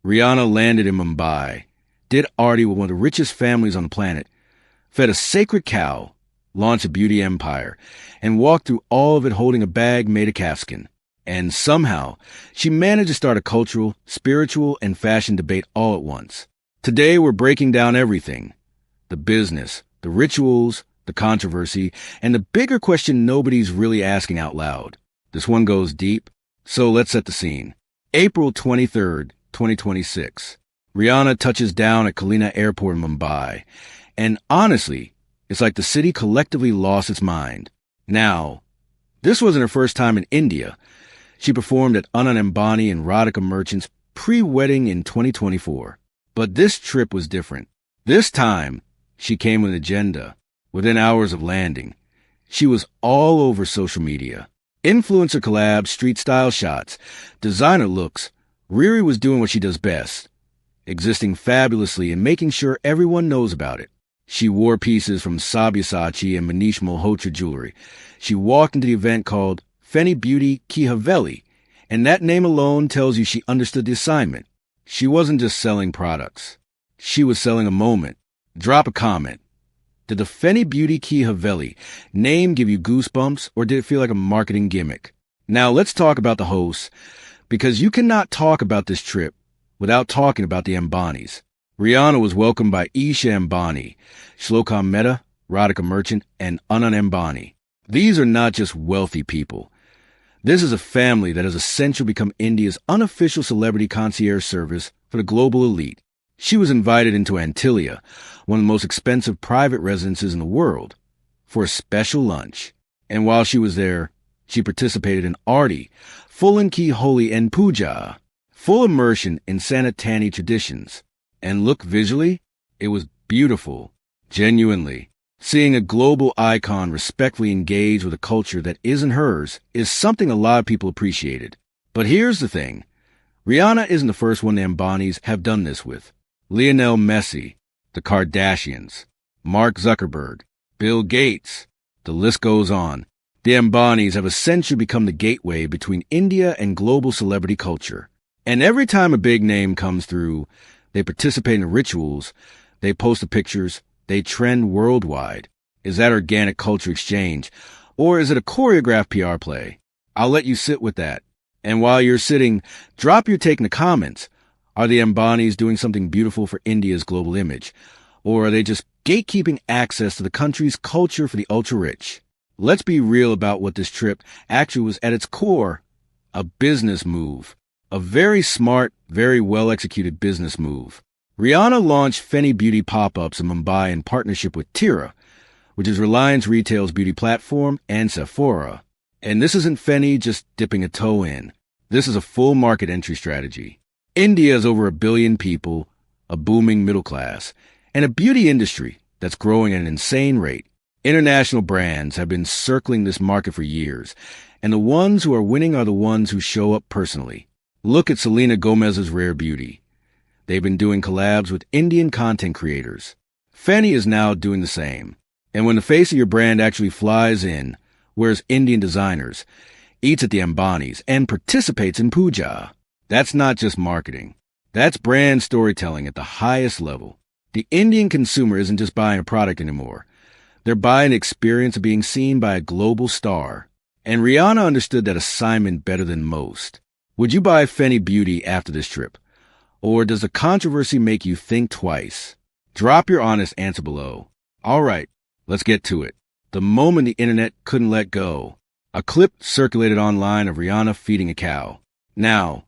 Rihanna landed in Mumbai, did arty with one of the richest families on the planet, fed a sacred cow, launched a beauty empire, and walked through all of it holding a bag made of calfskin. And somehow, she managed to start a cultural, spiritual, and fashion debate all at once. Today, we're breaking down everything. The business, the rituals, the controversy, and the bigger question nobody's really asking out loud. This one goes deep, so let's set the scene. April 23rd, 2026. Rihanna touches down at Kalina Airport in Mumbai. And honestly, it's like the city collectively lost its mind. Now, this wasn't her first time in India. She performed at Ambani and Radhika Merchant's pre-wedding in 2024. But this trip was different. This time, she came with an agenda. Within hours of landing, she was all over social media. Influencer collabs, street style shots, designer looks. Riri was doing what she does best, existing fabulously and making sure everyone knows about it. She wore pieces from Sabyasachi and Manish Malhotra jewelry. She walked into the event called Fenty Beauty Ki Haveli, and that name alone tells you she understood the assignment. She wasn't just selling products. She was selling a moment. Drop a comment. Did the Fenty Beauty Ki Haveli name give you goosebumps, or did it feel like a marketing gimmick? Now let's talk about the hosts, because you cannot talk about this trip without talking about the Ambanis. Rihanna was welcomed by Isha Ambani, Shloka Mehta, Radhika Merchant, and Anand Ambani. These are not just wealthy people. This is a family that has essentially become India's unofficial celebrity concierge service for the global elite. She was invited into Antilia, one of the most expensive private residences in the world, for a special lunch. And while she was there, she participated in Aarti, Full Ki Holi and Puja, full immersion in Sanatani traditions. And look visually, it was beautiful, genuinely. Seeing a global icon respectfully engage with a culture that isn't hers is something a lot of people appreciated. But here's the thing. Rihanna isn't the first one the Ambanis have done this with. Lionel Messi, the Kardashians, Mark Zuckerberg, Bill Gates, the list goes on. The Ambanis have essentially become the gateway between India and global celebrity culture. And every time a big name comes through, they participate in the rituals, they post the pictures, they trend worldwide. Is that organic culture exchange, or is it a choreographed PR play? I'll let you sit with that. And while you're sitting, drop your take in the comments. Are the Ambanis doing something beautiful for India's global image? Or are they just gatekeeping access to the country's culture for the ultra-rich? Let's be real about what this trip actually was at its core, a business move. A very smart, very well-executed business move. Rihanna launched Fenty Beauty pop-ups in Mumbai in partnership with Tira, which is Reliance Retail's beauty platform, and Sephora. And this isn't Fenty just dipping a toe in. This is a full market entry strategy. India has over 1 billion people, a booming middle class, and a beauty industry that's growing at an insane rate. International brands have been circling this market for years, and the ones who are winning are the ones who show up personally. Look at Selena Gomez's Rare Beauty. They've been doing collabs with Indian content creators. Fenty is now doing the same. And when the face of your brand actually flies in, wears Indian designers, eats at the Ambanis, and participates in puja, that's not just marketing. That's brand storytelling at the highest level. The Indian consumer isn't just buying a product anymore. They're buying the experience of being seen by a global star. And Rihanna understood that assignment better than most. Would you buy Fenty Beauty after this trip? Or does the controversy make you think twice? Drop your honest answer below. All right, let's get to it. The moment the internet couldn't let go. A clip circulated online of Rihanna feeding a cow. Now,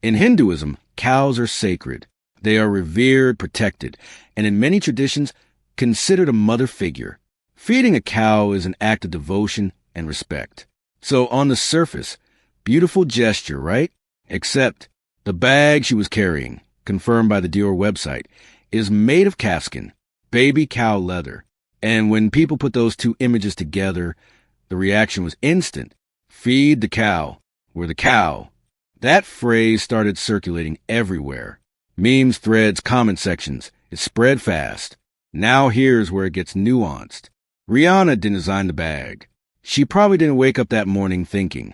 in Hinduism, cows are sacred. They are revered, protected, and in many traditions, considered a mother figure. Feeding a cow is an act of devotion and respect. So on the surface, beautiful gesture, right? Except the bag she was carrying, confirmed by the Dior website, is made of calfskin, baby cow leather. And when people put those two images together, the reaction was instant. Feed the cow. We're the cow. That phrase started circulating everywhere. Memes, threads, comment sections. It spread fast. Now here's where it gets nuanced. Rihanna didn't design the bag. She probably didn't wake up that morning thinking,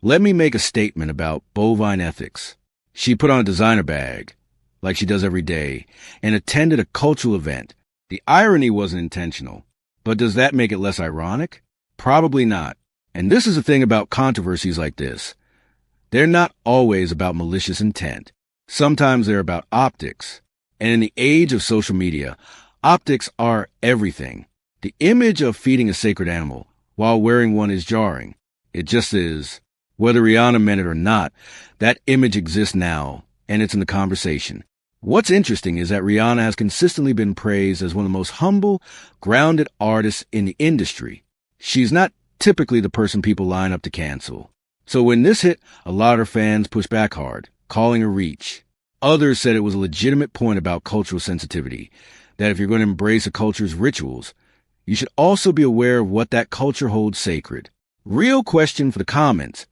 let me make a statement about bovine ethics. She put on a designer bag, like she does every day, and attended a cultural event. The irony wasn't intentional, but does that make it less ironic? Probably not. And this is the thing about controversies like this. They're not always about malicious intent. Sometimes they're about optics. And in the age of social media, optics are everything. The image of feeding a sacred animal while wearing one is jarring. It just is. Whether Rihanna meant it or not, that image exists now, and it's in the conversation. What's interesting is that Rihanna has consistently been praised as one of the most humble, grounded artists in the industry. She's not typically the person people line up to cancel. So when this hit, a lot of her fans pushed back hard, calling her reach. Others said it was a legitimate point about cultural sensitivity, that if you're going to embrace a culture's rituals, you should also be aware of what that culture holds sacred. Real question for the comments.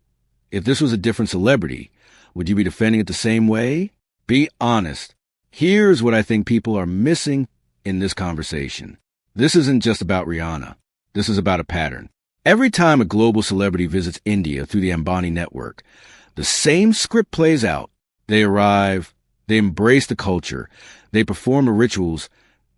If this was a different celebrity, would you be defending it the same way? Be honest. Here's what I think people are missing in this conversation. This isn't just about Rihanna. This is about a pattern. Every time a global celebrity visits India through the Ambani network, the same script plays out. They arrive, they embrace the culture, they perform the rituals,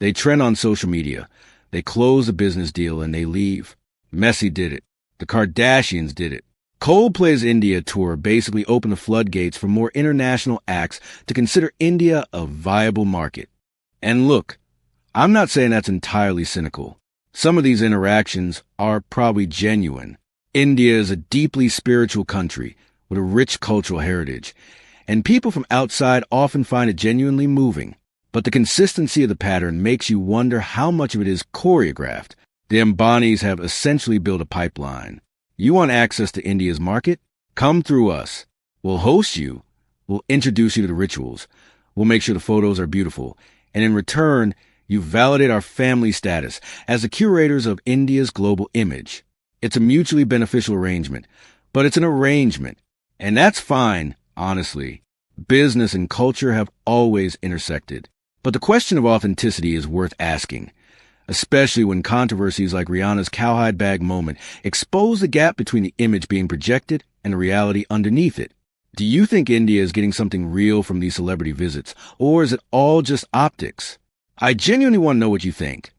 they trend on social media, they close a business deal, and they leave. Messi did it. The Kardashians did it. Coldplay's India tour basically opened the floodgates for more international acts to consider India a viable market. And look, I'm not saying that's entirely cynical. Some of these interactions are probably genuine. India is a deeply spiritual country with a rich cultural heritage, and people from outside often find it genuinely moving. But the consistency of the pattern makes you wonder how much of it is choreographed. The Ambanis have essentially built a pipeline. You want access to India's market? Come through us. We'll host you. We'll introduce you to the rituals. We'll make sure the photos are beautiful. And in return, you validate our family status as the curators of India's global image. It's a mutually beneficial arrangement, but it's an arrangement. And that's fine, honestly. Business and culture have always intersected. But the question of authenticity is worth asking, especially when controversies like Rihanna's cowhide bag moment expose the gap between the image being projected and the reality underneath it. Do you think India is getting something real from these celebrity visits, or is it all just optics? I genuinely want to know what you think.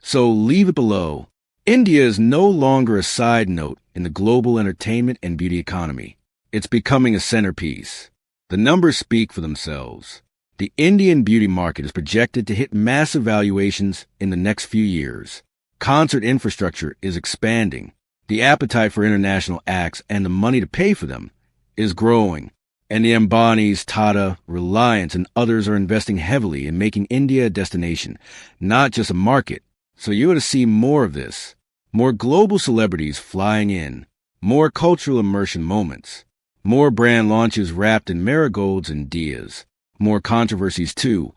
So leave it below. India is no longer a side note in the global entertainment and beauty economy. It's becoming a centerpiece. The numbers speak for themselves. The Indian beauty market is projected to hit massive valuations in the next few years. Concert infrastructure is expanding. The appetite for international acts and the money to pay for them is growing. And the Ambanis, Tata, Reliance, and others are investing heavily in making India a destination, not just a market. So you ought to see more of this. More global celebrities flying in. More cultural immersion moments. More brand launches wrapped in marigolds and dias. More controversies too.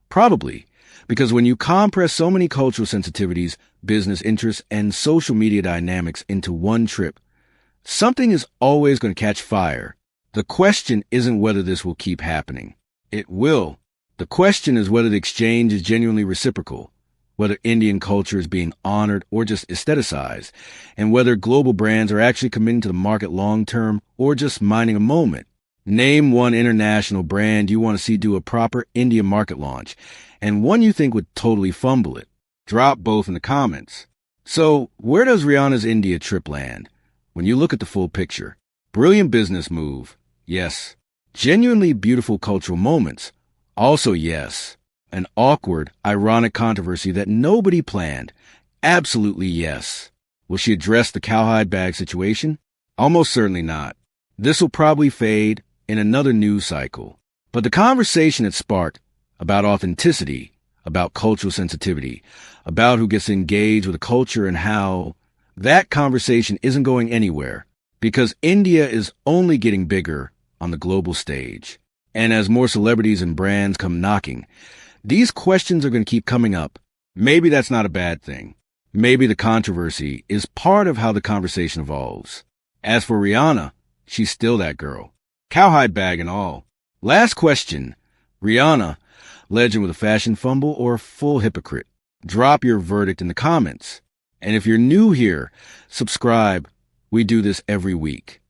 Probably, because when you compress so many cultural sensitivities, business interests, and social media dynamics into one trip, something is always going to catch fire. The question isn't whether this will keep happening. It will. The question is whether the exchange is genuinely reciprocal, whether Indian culture is being honored or just aestheticized, and whether global brands are actually committing to the market long-term or just minding a moment. Name one international brand you want to see do a proper India market launch, and one you think would totally fumble it. Drop both in the comments. So, where does Rihanna's India trip land? When you look at the full picture, brilliant business move, yes. Genuinely beautiful cultural moments, also yes. An awkward, ironic controversy that nobody planned, absolutely yes. Will she address the cowhide bag situation? Almost certainly not. This will probably fade in another news cycle. But the conversation it sparked about authenticity, about cultural sensitivity, about who gets engaged with the culture and how, that conversation isn't going anywhere because India is only getting bigger on the global stage. And as more celebrities and brands come knocking, these questions are going to keep coming up. Maybe that's not a bad thing. Maybe the controversy is part of how the conversation evolves. As for Rihanna, she's still that girl. Cowhide bag and all. Last question. Rihanna, legend with a fashion fumble or full hypocrite? Drop your verdict in the comments. And if you're new here, subscribe. We do this every week.